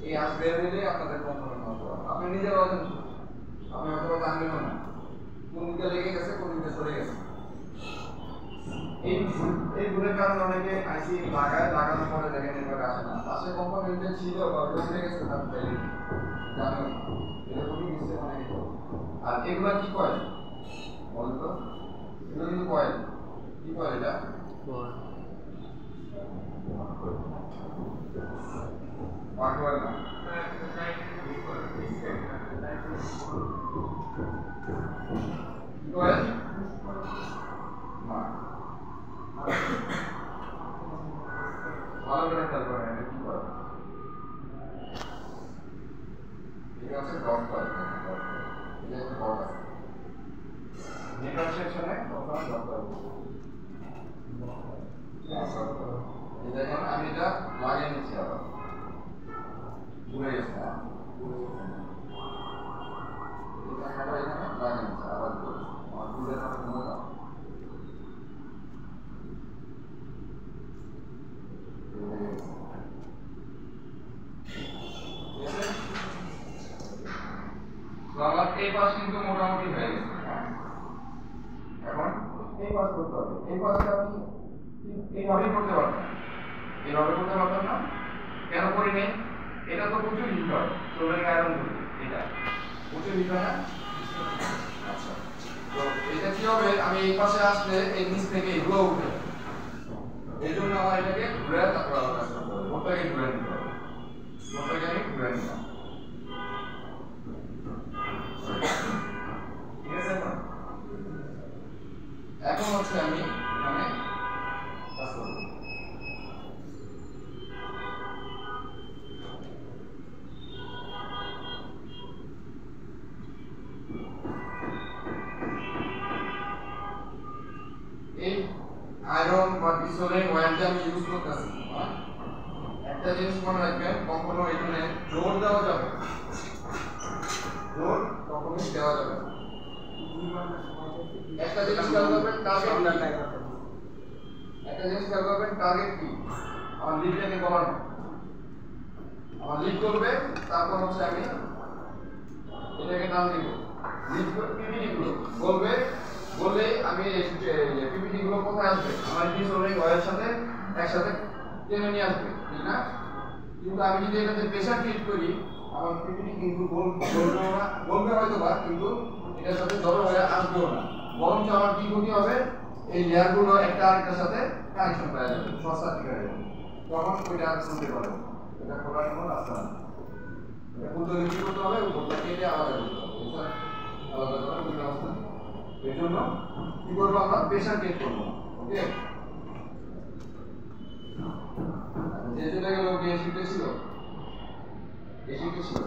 এই আঁশ বের হইলে আপনাদের কম্পোনেন্ট নষ্ট হবে। আপনি নিজে বলেন, আপনি হয়তো জানবেন না কোন দিকে লেগে গেছে, কোন দিকে সরে গেছে। এই ভুলের কারণে অনেকে আইসি লাগানোর পরে দেখেন এভাবে আসে না, পাশে কম্পোনেন্টে ছিল বা উঠে গেছে, তার ফেলে জানেন এরকমই মিশে অনেকে। আর এগুলা কি কয়েল বলেন তো? এগুলো কিন্তু কয়েল। কি কয়েল এটা? কয়েল না, কয়েল ভালো করে খেয়াল করেন, এটা কি করে? এটা হচ্ছে ডট কয়েল, এটা একটা ডট আছে, নেটওয়ার্ক সেকশনে সবসময় ডট কয়েল। এই দেখেন আমি এটা লাগিয়ে নিচ্ছি, আবার ঘুরে গেছে, হ্যাঁ এখানে লাগিয়ে নিচ্ছি, আবার আমার ঘুরে যাওয়ার ক্ষমতা। আমার এই পাশ কিন্তু মোটামুটি হয়ে গেছে, এখন এই পাশ করতে হবে। এই পাশটা আমি এইভাবেই করতে পারতাম, এইভাবে করতে পারতাম না, কেন করি নেই? এটা তো প্রচুর হিট হয়, সোল্ডারিং আয়রন গুলো, এটা প্রচুর হিট হয় না? আচ্ছা, তো এটা কি হবে, আমি এই পাশে আসলে এই নিচ থেকে এগুলো উঠে, এই জন্য আমার এটাকে ঘুরে তারপর আবার কাজ করতে হবে, মোটটাকে ঘুরে নিতে হবে, মোটটাকে আমি ঘুরে নিলাম, ঠিক আছে? এখন হচ্ছে আমি এখানে কাজ করব। এই আয়রন বা ডিসোলেন্ট ওয়্যারটা আমি ইউজ করতেছি, একটা জিনিস মনে রাখবেন, কখনো এখানে জোর দেওয়া যাবে, জোর কখনোই দেওয়া যাবে না। একটা জিনিস খেয়াল করবেন, টার্গেট কি? আমার লিডটাকে কমানো, আমার লিড করবে, তারপর হচ্ছে আমি এটাকে টান দিব, লিড পিপিটি গুলো বলবে, বললে আমি পিপিটি গুলো কোথায় আসবে, আমার ডিসোলেন্ট ওয়্যারের সাথে একসাথে টেনে নিয়ে আসবে, ঠিক না? কিন্তু আমি যদি এটাতে প্রেসার ক্রিয়েট করি, আমার পিপিটি কিন্তু বলবেও না, বলবে হয়তো বা, কিন্তু এটার সাথে জড়ো হয়ে আসবেও না, বরঞ্চ আমার কি ক্ষতি হবে, এই লেয়ারগুলো একটা আরেকটার সাথে কানেকশন পাওয়া যাবে, শর্ট সার্কিট হয়ে যাবে, তখন ওইটা আর খুলতে পারবে, এটা খোলার কোনো রাস্তা না। এটা খুলতে হলে কি করতে হবে, উপরটা কেটে আলাদা করতে হবে, এটা আলাদা করার কোনো ব্যবস্থা নেই। এর জন্য কি করবো, আমরা প্রেসার ক্রিয়েট করবো, ওকে? যে চলে গেল গিয়ে শিফটে ছিল, এই শিফটে ছিল,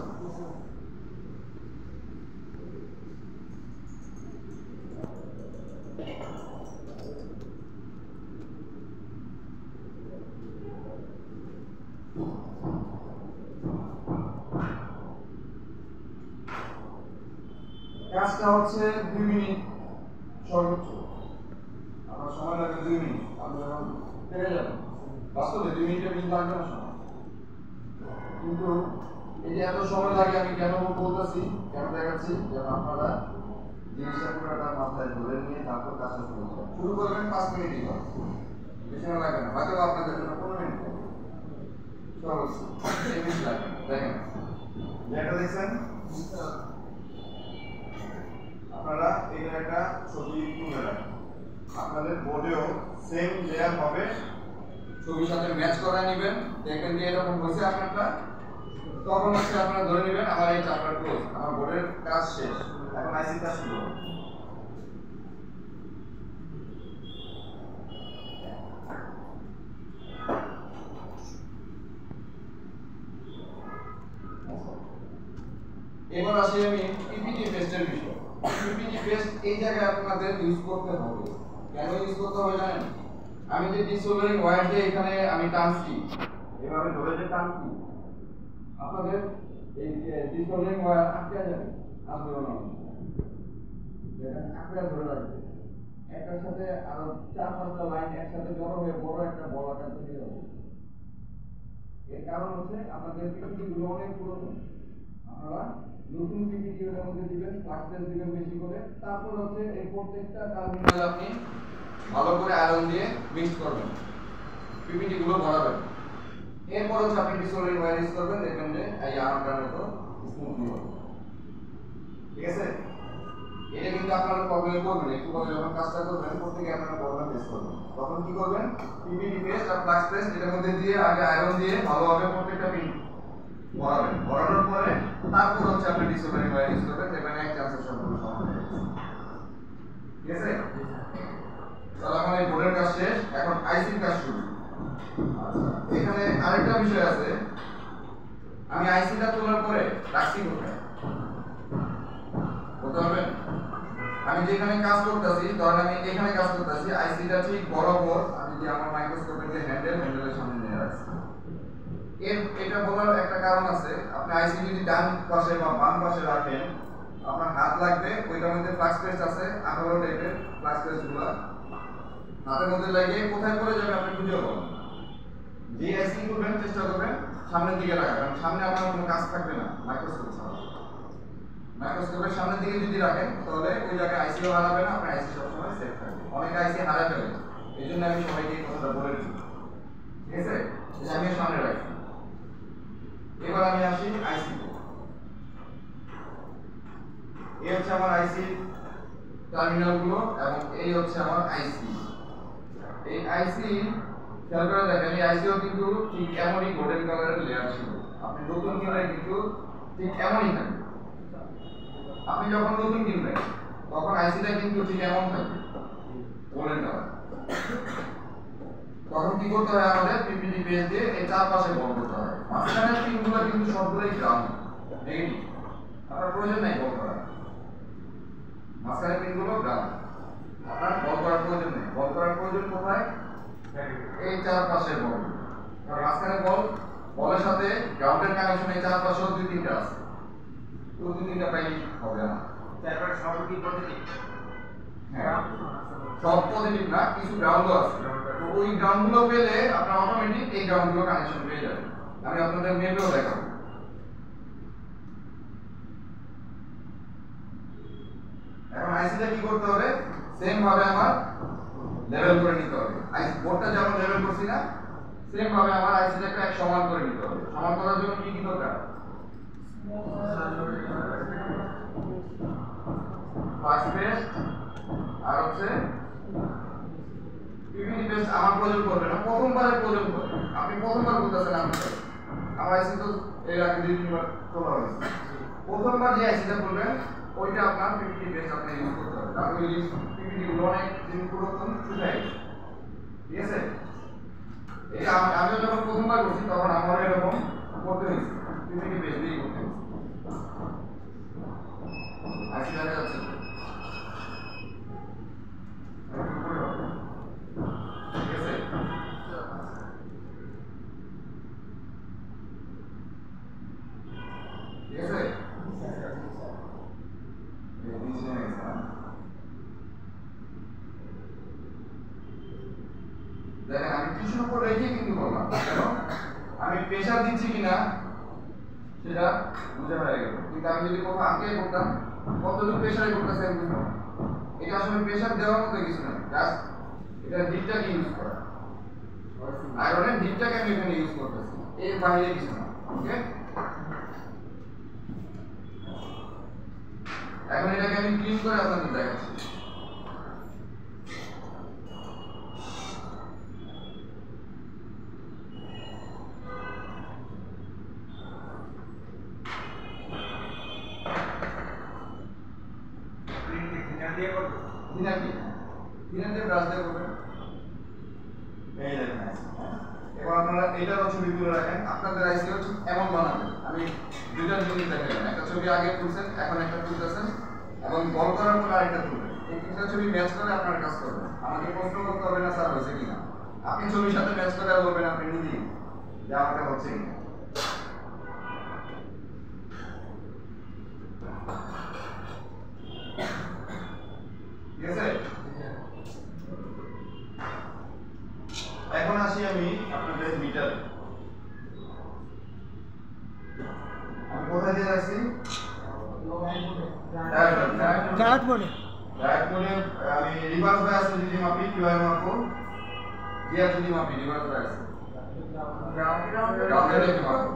কাজটা হচ্ছে 2 মিনিট সর্বোচ্চ, আমার সময় লাগবে 2 মিনিট, আপনি যখন পেরে যাবেন, বাস্তবে 2 মিনিটের বেশি লাগবে না সময়, কিন্তু এই যে এত সময় লাগে আমি কেন বলতেছি, কেন দেখাচ্ছি, যেন আপনারা জিনিসটা পুরোটা মাথায় ধরে নিয়ে তারপর কাজটা শুরু করবেন। শুরু করবেন 5 মিনিটই হবে, বেশি না লাগবে না, হয়তো আপনাদের জন্য 15 মিনিট লাগবে, সহজ, বেশি লাগবে না। দেখেন যেটা দেখছেন আপনারা এখানে একটা ছবি তুলে রাখেন, আপনাদের বোর্ডেও সেম লেয়ার হবে, ছবির সাথে ম্যাচ করে নেবেন। দেখবেন যে এরকম হয়েছে আপনারটা, তখন হচ্ছে আপনারা ধরে নেবেন আমার এই চ্যাপ্টার ক্লোজ, আমার বোর্ডের কাজ শেষ, এখন আইসি কাজ শুরু হবে। এবার আসি আমি পিপিটি পেস্টের বিষয়। পিপিটি পেস্ট এই জায়গায় আপনাদের ইউজ করতে হবে। কেন ইউজ করতে হবে জানেন? আমি যে ডিসোলারিং ওয়্যার দিয়ে এখানে আমি টানছি, এভাবে ধরে যে টানছি, আপনাদের এই যে ডিসোলারিং ওয়্যার আটকে যাবে, আসবে না, দেখেন আটকে ধরে রাখবে। একটার সাথে আরো 4-5টা লাইন একসাথে জড়ো হয়ে বড় একটা বল আকার তৈরি হবে। এর কারণ হচ্ছে আপনাদের পিপিটি গুলো অনেক পুরনো, আপনারা নতুন পিপিটি এর মধ্যে দিবেন, ক্লাস দিবেন বেশি করে, তারপর হচ্ছে এই প্রত্যেকটা টার্মিনাল আপনি ভালো করে আয়রন দিয়ে মিক্স করবেন, পিপিটি গুলো ভরাবেন। এরপর হচ্ছে আপনি ডিসোলারিং ওয়্যার ইউজ করবেন, দেখবেন যে এই আয়রনটার মতো স্মুথলি হবে। ঠিক আছে? এটা কিন্তু আপনারা প্রবলেম করবেন, একটু পরে যখন কাজটা করবেন প্রত্যেকে আপনারা প্রবলেম ফেস করবেন। তখন কি করবেন? পিপিটি পেস্ট আর ফ্লাক্স পেস্ট এর মধ্যে দিয়ে আগে আয়রন দিয়ে ভালোভাবে প্রত্যেকটা পিন ভরাবেন। ভরানোর পরে তারপর হচ্ছে আপনি ডিসোলারিং ওয়্যার ইউজ করবেন, দেখবেন এক চান্সের সবগুলো সমান হয়ে গেছে। ঠিক আছে? তাহলে আমার এই বোর্ডের কাজ শেষ, এখন আইসির কাজ শুরু। আচ্ছা, এখানে আরেকটা বিষয় আছে, আমি আইসিটা তোলার পরে রাখছি কোথায় বলতে পারবেন? আমি যেখানে কাজ করতেছি, ধরেন আমি এখানে কাজ করতেছি, আইসিটা ঠিক বরাবর আমি যে আমার মাইক্রোস্কোপের যে হ্যান্ডেলের সামনে নিয়ে রাখছি। এটা বলার একটা কারণ আছে, আপনি আইসি যদি ডান পাশে বা বাম পাশে রাখেন, আপনার হাত লাগবে, ওইটার মধ্যে ফ্লাক্স পেস্ট আছে, 18 টাইপের ফ্লাক্স পেস্টগুলো হাতের মধ্যে লাগিয়ে কোথায় পড়ে যাবে আপনি খুঁজে পাবেন। যে আইসি করবেন চেষ্টা করবেন সামনের দিকে রাখা, কারণ সামনে আপনার কোনো কাজ থাকবে না মাইক্রোস্কোপ ছাড়া। মাইক্রোস্কোপের সামনের দিকে যদি রাখেন তাহলে ওই জায়গায় আইসিও হারাবে না, আপনার আইসি সবসময় সেফ থাকবে। অনেকে আইসি হারায় ফেলে, এই জন্য আমি সবাইকে এই কথাটা বলে দিই। ঠিক আছে? যে আমি সামনে রাখছি। এবার আমি আসি আইসি। এই হচ্ছে আমার আইসি টার্মিনালগুলো এবং এই হচ্ছে আমার আইসি। এই আইসি খেয়াল করে দেখেন, এই আইসিও কিন্তু ঠিক এমনই গোল্ডেন কালারের লেয়ার ছিল। আপনি নতুন কিনলে কিন্তু ঠিক এমনই থাকবে। আপনি যখন নতুন কিনবেন তখন আইসিটা কিন্তু ঠিক এমন থাকবে, গোল্ডেন কালার। তখন কি করতে হয় আমাদের? পিপিটি পেজ দিয়ে এই চারপাশে বল করতে হয়। মাঝখানের পিনগুলো কিন্তু সবগুলোই গ্রাউন্ড নেগেটিভ, আপনার প্রয়োজন নাই বল করার। মাঝখানের পিনগুলো গ্রাউন্ড, আপনার বল করার প্রয়োজন নেই। বল করার প্রয়োজন কোথায়? এই চারপাশে বল, কারণ মাঝখানে বলের সাথে গ্রাউন্ডের কানেকশন এই চারপাশেও 2-3টা আছে, তো 2-3টা পাই হবে না। তারপরে সব কি পজিটিভ? হ্যাঁ, সব পজিটিভ না, কিছু গ্রাউন্ডও আছে। তো ওই গ্রাউন্ডগুলো পেলে আপনার অটোমেটিক এই গ্রাউন্ডগুলো কানেকশন পেয়ে যাবে। আমি আপনাদের মেপেও দেখাবো। এখন আইসিটা কি করতে হবে? সেম ভাবে আমার লেভেল করে নিতে হবে। আইসি বোর্ডটা যেমন লেভেল করছি না, সেম ভাবে আমার আইসিটাকে এক সমান করে নিতে হবে। সমান করার জন্য কি কি দরকার? ফ্লাক্স পেস্ট আর হচ্ছে পিপিটি পেস্ট আমার প্রয়োজন পড়বে না, প্রথমবারের প্রয়োজন পড়বে। আপনি প্রথমবার বলতেছেন আপনার আমার আইসি তো এর আগে 2-3বার তোলা হয়েছে, প্রথমবার যে আইসিটা বলবেন ওইটা আপনার পিপিটি পেস্ট আপনি ইউজ করতে হবে। তাহলে ওই পিপিটি গুলো অনেক দিন পুরাতন শুকায় গেছে। ঠিক আছে? এটা আমি যখন প্রথমবার করছি তখন আমার এরকম করতে হয়েছে, পিপিটি পেস্ট দিয়ে করতে হয়েছে। আইসি দেখা যাচ্ছে তো? ঠিক আছে? ঠিক আছে? দেখেন আমি টিস্যুর উপর রেখে কিন্তু করলাম, কেন? আমি প্রেসার দিচ্ছি কিনা সেটা বুঝে হয়ে গেল। কিন্তু আমি যদি কোথাও আঁকে করতাম কতটুকু প্রেসারে করতেছে আমি বুঝবো। এটা আসলে প্রেসার দেওয়ার মতো কিছু না, জাস্ট এটা হিটটাকে ইউজ করা, আয়রনের হিটটাকে আমি এখানে ইউজ করতেছি, এর বাইরে কিছু না। ওকে, এখন এটাকে আমি ক্লিন করে আপনাদের দেখাচ্ছি। এবার আপনারা এটারও ছবি তুলে রাখেন, আপনাদের আইসি হচ্ছে এমন বানাবেন। আমি দুইটা জিনিস দেখালাম, একটা ছবি আগে তুলছেন, এখন একটা তুলতেছেন, এবং বল করার পর আরেকটা তুলবেন। এই তিনটা ছবি ম্যাচ করে আপনার কাজ করবেন। আমাকে প্রশ্ন করতে হবে না স্যার হয়েছে কিনা, আপনি ছবির সাথে ম্যাচ করে বলবেন আপনি নিজেই যে আমাকে হচ্ছে কিনা। ঠিক আছে? এখন আসি আমি আপনাদের মিটারে। আমি কোথায় দিয়ে রাখছি? ডায়াট বলে ডায়াট মোডে আমি রিভার্স বায়াস যদি মাপি কিভাবে মাপবো? জিয়া যদি মাপি রিভার্স বায়াস গ্রাউন্ডে রেখে মাপবো।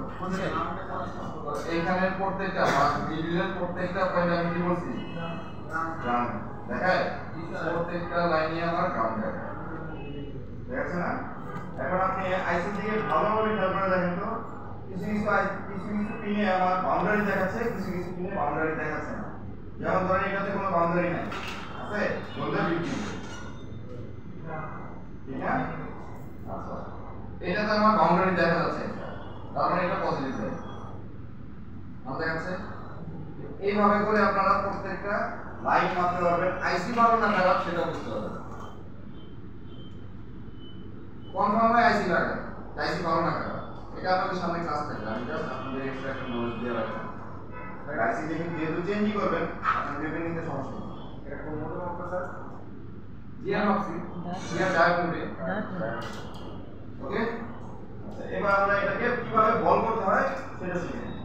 এইখানে প্রত্যেকটা মিডিলের প্রত্যেকটা পয়েন্ট আমি কি বলছি? গ্রাউন্ড দেখায় প্রত্যেকটা লাইনে আমার গ্রাউন্ড দেখায়। দেখছে না? এখন আপনি আইসি থেকে ভালোভাবে খেয়াল করে দেখেন তো, কিছু কিছু পিনে আমার বাউন্ডারি দেখাচ্ছে, কিছু কিছু পিনে বাউন্ডারি দেখাচ্ছে না। যেমন ধরেন এটাতে কোনো বাউন্ডারি নাই, আছে বলতে বিক্রি, ঠিক না? আচ্ছা, এটাতে আমার বাউন্ডারি দেখা যাচ্ছে, তার মানে এটা পজিটিভ লাইন আমার দেখাচ্ছে। এইভাবে করে আপনারা প্রত্যেকটা লাইন মাপতে পারবেন। আইসি ভালো না খারাপ সেটা বুঝতে পারবেন। কনফার্ম হয় আইসি লাগে, আইসি ভালো না খারাপ এটা আপনাদের সামনে ক্লাস থাকবে, আমি জাস্ট আপনাদের এক্সট্রা একটা নলেজ দিয়ে রাখলাম। আইসি যেহেতু চেঞ্জই করবেন, আপনার ভেবে নিতে সমস্যা নেই। এটা কোন মোডে মাপবে স্যার? জিয়া মাপছি, জিয়া ডায়াট মোডে। ওকে, আচ্ছা, এবার আমরা এটাকে কিভাবে বল করতে হয় সেটা শিখে নিই।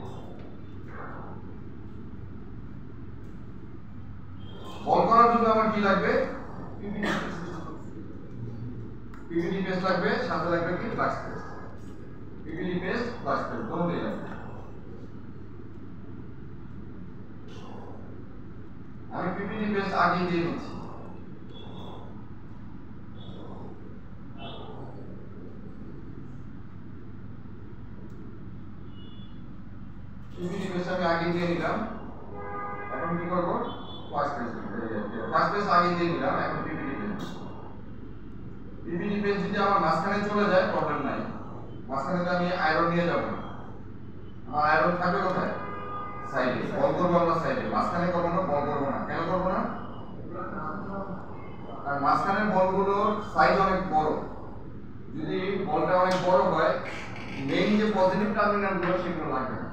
বল করার জন্য আমার কি লাগবে? পিপিটি পেস্ট লাগবে, সাথে লাগবে কি flux paste. PPT paste flux paste দুটোই লাগবে। আমি পিপিটি পেস্ট আগে দিয়ে নিচ্ছি। পিপিটি পেস্ট আমি আগে দিয়ে নিলাম, এখন কি করব? ফ্লাক্স পেস্ট আগে দিয়ে নিলাম, এখন পিপিটি পেস্ট। পিপিটি পেস্ট যদি আমার মাঝখানে চলে যায় প্রবলেম নাই, মাঝখানে তো আমি আয়রন নিয়ে যাব না, আমার আয়রন থাকবে কোথায়? সাইডে। বল করবো আমরা সাইডে, মাঝখানে কখনো বল করবো না। কেন করবো না? আর মাঝখানের বলগুলোর সাইজ অনেক বড়, যদি বলটা অনেক বড় হয় মেইন যে পজিটিভ টার্মিনালগুলো সেগুলো লাগবে না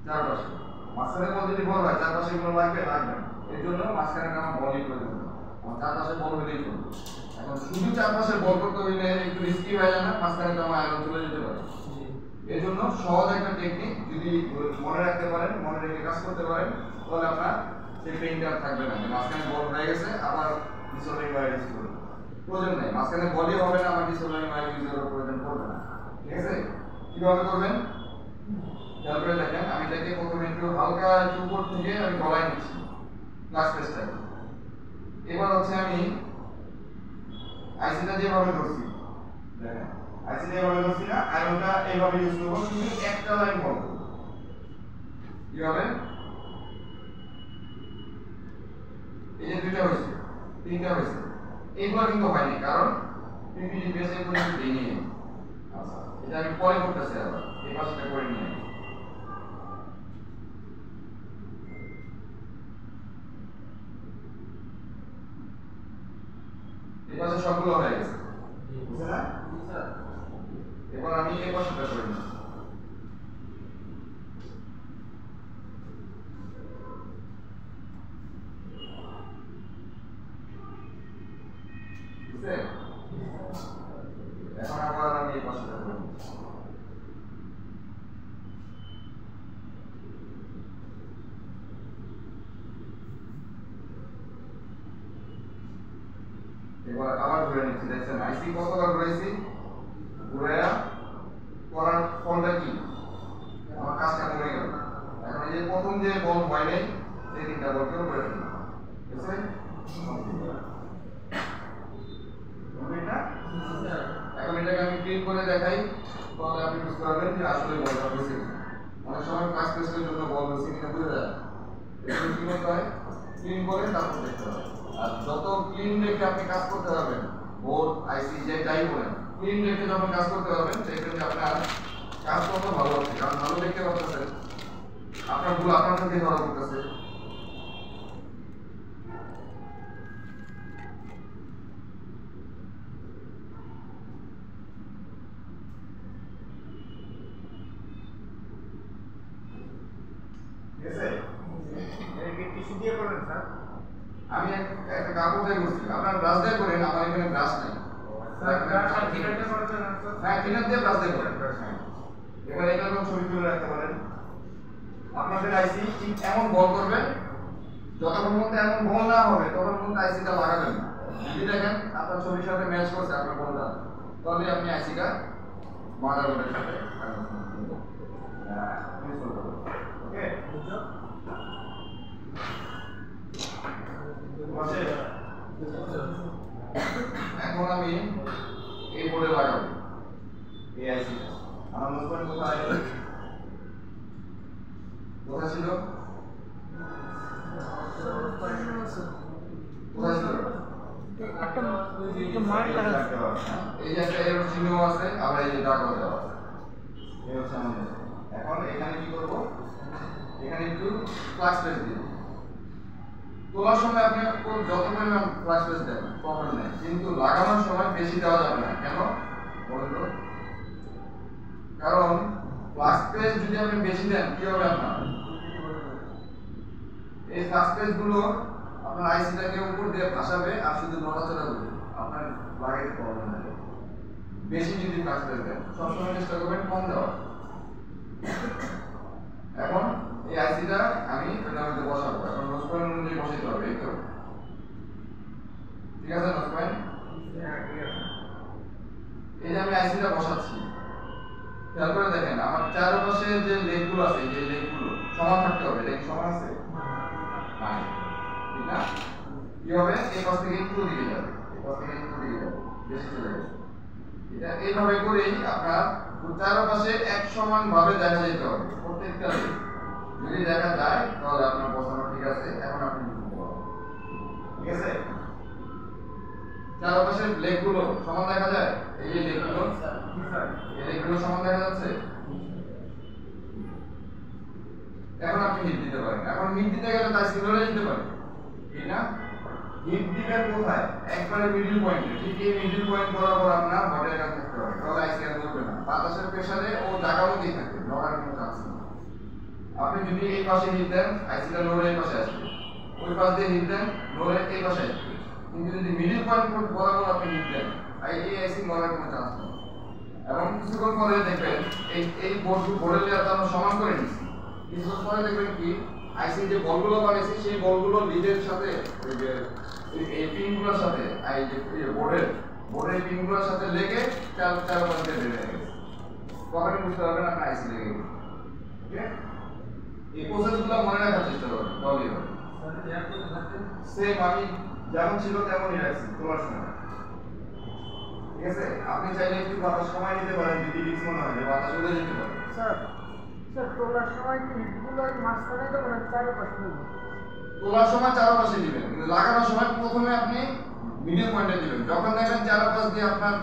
চারপাশে। মাঝখানে বল যদি বড় হয় চারপাশে এগুলো লাগবে না, এর জন্য মাঝখানে আমার বলই প্রয়োজন, আমার চারপাশে বল হলেই চলবে। এখন শুধু চারপাশে বল করতে হইলে একটু রিস্কি হয়ে যায় না? মাঝখানে তো আমার আয়রন চলে যেতে পারে। এর জন্য সহজ একটা টেকনিক যদি মনে রাখতে পারেন, মনে রেখে কাজ করতে পারেন, তাহলে আপনার সেই পেইনটা থাকবে না, মাঝখানে বল হয়ে গেছে আবার ডিসঅর্ডারিং ওয়্যার ইউজ করুন। প্রয়োজন নেই, মাঝখানে বলই হবে না, আমার ডিসঅর্ডারিং ওয়্যার ইউজের প্রয়োজন পড়বে না। ঠিক আছে, কিভাবে করবেন খেয়াল করে দেখেন। আমি এটাকে প্রথমে একটু হালকা একটু উপর থেকে আমি গলায় নিচ্ছি ফ্লাক্স পেস্টটাকে। এবার হচ্ছে আমি আইসিটা যেভাবে ধরছি, দেখেন আইসিটা এভাবে ধরছি না, আয়রনটা এইভাবে ইউজ করবো, শুধু একটা লাইন বল করবো। কিভাবে? এই যে দুইটা হয়েছে, তিনটা হয়েছে, এইগুলো কিন্তু হয়নি কারণ পিপিটি বেসে করে ভেঙে। আচ্ছা, এটা আমি পরে করতেছি, আবার এই পাশটা করে নিয়ে এই পাশে সবগুলো হয়ে গেছে, বুঝছে না? এবার আমি এই পাশটা করে নিই। বুঝছে? এখন আবার আমি এই পাশটা করে নিচ্ছি। এবার আবার ঘুরে নিচ্ছি, দেখছেন আইসি কতবার ঘুরাইছি, ঘুরাইয়া করার ফলটা কি আমার কাজটা কমে গেল। এখন এই যে প্রথম যে বল হয় নাই সেই তিনটা বলকেও ঘুরে ফেলি, ঠিক আছে? এখন এটাকে আমি ক্লিন করে দেখাই, তাহলে আপনি বুঝতে পারবেন যে আসলে বলটা হয়েছে কিনা। অনেক সময় ক্লাস টেস্টের জন্য বল হয়েছে কিনা বুঝে যায়, এটা কি করতে হয়, ক্লিন করে তারপর দেখতে হবে। আর যত ক্লিন রেখে আপনি কাজ করতে পারবেন, বোর্ড আইসি যে যাই বলেন, ক্লিন রেখে যখন কাজ করতে পারবেন দেখবেন যে আপনার কাজ কত ভালো হচ্ছে। কারণ ভালো দেখতে পাচ্ছেন আপনার ভুল আপনার থেকে ধরা পড়তেছে। আমি একটা কাপড় দিয়ে করছি, আপনার ব্রাশ দিয়ে করেন, আমার এখানে ব্রাশ নাই। হ্যাঁ, ক্লিনার দিয়ে ব্রাশ দিয়ে করেন। এবার এটা যখন ছবি তুলে রাখতে পারেন, আপনাদের আইসি ঠিক এমন বল করবেন, যতক্ষণ মধ্যে এমন বল না হবে ততক্ষণ পর্যন্ত আইসিটা লাগাবেন না। যদি দেখেন আপনার ছবির সাথে ম্যাচ করছে আপনার বলটা, তাহলে আপনি আইসিটা মাদারবোর্ডের সাথে ওকে? এখন আমি এই বোর্ডে লাগাবো এই আইসিটা আমার মোবাইল কোথায় কোথায় ছিল, কোথায় ছিল? এই যে একটা এরর চিহ্ন আছে, আবার এই যে দাগ দেওয়া আছে। এই হচ্ছে আমাদের। এখন এখানে কি করব, এখানে একটু ফ্লাক্স প্রেস দিন। তোলার সময় আপনি যত পরিমাণ ফ্লাক্স প্রেস দেন প্রবলেম নেই, কিন্তু লাগানোর সময় বেশি দেওয়া যাবে না। কেন বলেন তো? কারণ ফ্লাক্স প্রেস যদি আপনি বেশি দেন কি হবে, আপনার এই ফ্লাক্স প্রেস গুলো আপনার আইসিটাকে উপর দিয়ে ভাসাবে আর শুধু নড়াচড়া করবে, আপনার লাগাইতে প্রবলেম হবে। বেশি যদি ফ্লাক্স প্রেস দেন, সবসময় চেষ্টা করবেন কম দেওয়ার। এখন এই আইসিটা আমি এটার মধ্যে বসাবো। এখন নোজ পয়েন্ট অনুযায়ী বসাইতে হবে, এই তো ঠিক আছে? নোজ পয়েন্ট এই যে আমি আইসিটা বসাচ্ছি, খেয়াল করে দেখেন আমার চারপাশে যে লেগগুলো আছে, যে লেগগুলো সমান থাকতে হবে। লেগ সমান আছে নাই, ঠিক না? কি হবে, এই পাশ থেকে একটু দিকে যাবে, এই পাশ থেকে একটু দিকে যাবে, বেশি চলে গেছে। এটা এইভাবে করেই আপনার চারপাশে এক সমান ভাবে দেখা যেতে হবে প্রত্যেকটা লেগ। যদি দেখা যায় তাহলে আপনার বসানো ঠিক আছে। এখন আপনি বুঝতে পারবেন, ঠিক আছে? চারপাশের লেগগুলো সমান দেখা যায়, এই যে লেগগুলো, এই লেগগুলো সমান দেখা যাচ্ছে। এখন আপনি হিট দিতে পারেন। এখন হিট দিতে গেলে তাই সিগন্যালে দিতে পারেন, ঠিক না? হিট দিবেন কোথায়? একবারে মিডল পয়েন্টে, ঠিক এই মিডল পয়েন্ট বরাবর আপনার বডির কাছে থাকতে হবে, তাহলে আইসি আর নড়বে না। বাতাসের প্রেসারে ও জায়গা মতোই থাকবে, নড়ার কোনো চান্স নেই। আপনি যদি এই পাশে হিট দেন, আইসিটা নড়ে এই পাশে আসবে, ওই পাশ দিয়ে হিট দেন, নড়ে এই পাশে আসবে। কিন্তু যদি মিডল পয়েন্ট বরাবর আপনি হিট দেন, এই আইসি নড়ার কোনো চান্স নেই। এবং কিছুক্ষণ পরে দেখবেন এই বোর্ডের লেয়ারটা আমরা সমান করে নিচ্ছি। কিছুক্ষণ পরে দেখবেন কি আইসি যে বলগুলো বানিয়েছি সেই বলগুলো লিডের সাথে, ওই যে এই পিনগুলোর সাথে, এই যে বোর্ডের পিনগুলোর সাথে লেগে চারপাশ দিয়ে বের হয়ে গেছে। তখনই বুঝতে পারবেন আপনার আইসি লেগে গেছে। ওকে, এই প্রসেসগুলো মনে রাখার চেষ্টা করবেন, তাহলেই হবে। সেম আমি যেমন ছিল তেমনই রাখছি তোলার সময়, ঠিক আছে? আপনি চাইলে একটু বাতাস সময় নিতে পারেন যদি রিস্ক মনে হয় যে বাতাস উড়ে যেতে পারে। তোলার সময় কি হিটগুলোর মাঝখানে তো মানে চারপাশে নেব? তোলার সময় চারপাশে দিবেন, কিন্তু লাগানোর সময় প্রথমে আপনি মিডিয়াম পয়েন্টে দিবেন। যখন দেখবেন চারপাশ দিয়ে আপনার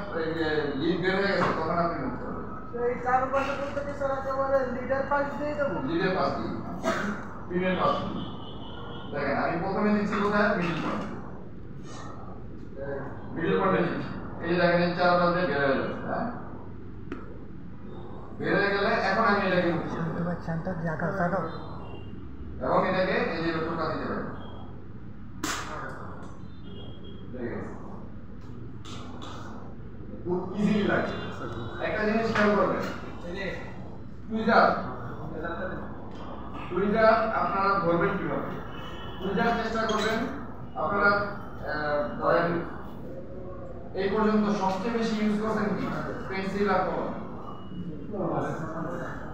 লিড বের হয়ে গেছে তখন আপনি নড়তে পারবেন। এই চারপাশে বলতে কি স্যার একেবারে লিডার পাশ দিয়ে দেবো? লিডের পাশ দিয়ে, পিনের পাশ দিয়ে। দেখেন আমি প্রথমে দিচ্ছি কোথায়, মিডল পয়েন্ট, মিডল পয়েন্টে দিচ্ছি। এই যে দেখেন এই চারপাশ দিয়ে বের হয়ে যাচ্ছে, হ্যাঁ বের হয়ে গেলে এখন আমি এটাকে মুক্ত করতে পারি এবং এটাকে এই যে টোকা দিতে পারি। খুব ইজিলি লাগে। একটা জিনিস খেয়াল করবেন, টুইজার আপনারা ধরবেন কিভাবে? টুইজার চেষ্টা করবেন আপনারা ধরেন পর্যন্ত সবচেয়ে বেশি ইউজ করছেন কি পেন্সিল আর কলম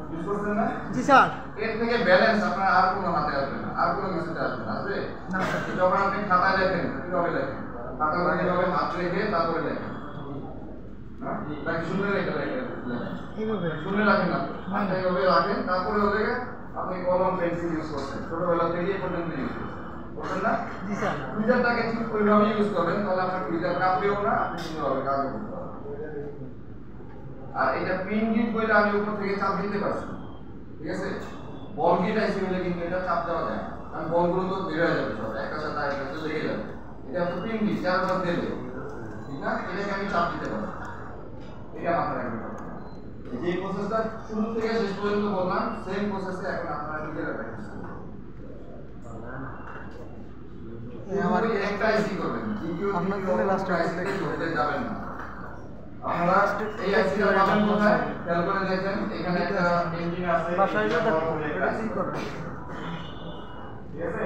ইউজ করছেন না জি স্যার এর থেকে ব্যালেন্স আপনার আর কোনো হাতে আসবে না আর কোনো কিছুতে আসবে না আসবে না স্যার যখন আপনি খাতায় লেখেন কিভাবে লেখেন খাতায় কিভাবে হাত রেখে তারপরে লেখেন না নাকি শুনে লেখেন এইভাবে শুনে রাখেন না হাতে এইভাবে রাখেন তারপরে ওদের আপনি কলম পেন্সিল ইউজ করছেন ছোটবেলা থেকে এই পর্যন্ত ইউজ করছেন না জি স্যার টুইটারটাকে ঠিক ওইভাবে ইউজ করবেন তাহলে আপনার টুইটার কাঁপবেও না আপনি সুন্দরভাবে কাজও করতে পারবেন আর এটা পিন গিট বইটা আমি উপর থেকে চাপ দিতে পারছি ঠিক আছে বল গিট আইসি হলে কিন্তু এটা চাপ দেওয়া যায় না কারণ বলগুলো তো বের হয়ে যাবে সব একটা সাথে আরেকটা লেগে যাবে এটা হচ্ছে পিন গিট চারবার দিলে ঠিক না এটাকে আমি চাপ দিতে পারবো এটা মাথায় রাখবেন যে প্রসেসটা শুরু থেকে শেষ পর্যন্ত বললাম সেম প্রসেসে এখন আপনারা নিজেরা প্র্যাকটিস করবেন আমাকে একটা আইসি করবেন দ্বিতীয় আপনার জন্য লাস্ট আইসি করতে যাবেন না আপনারা এই আইসিটা পাবেন কোথায় খেয়াল করে দেখেন এখানে একটা ইঞ্জিন আছে বাসায় গিয়ে দেখো এটা কি করবে ঠিক আছে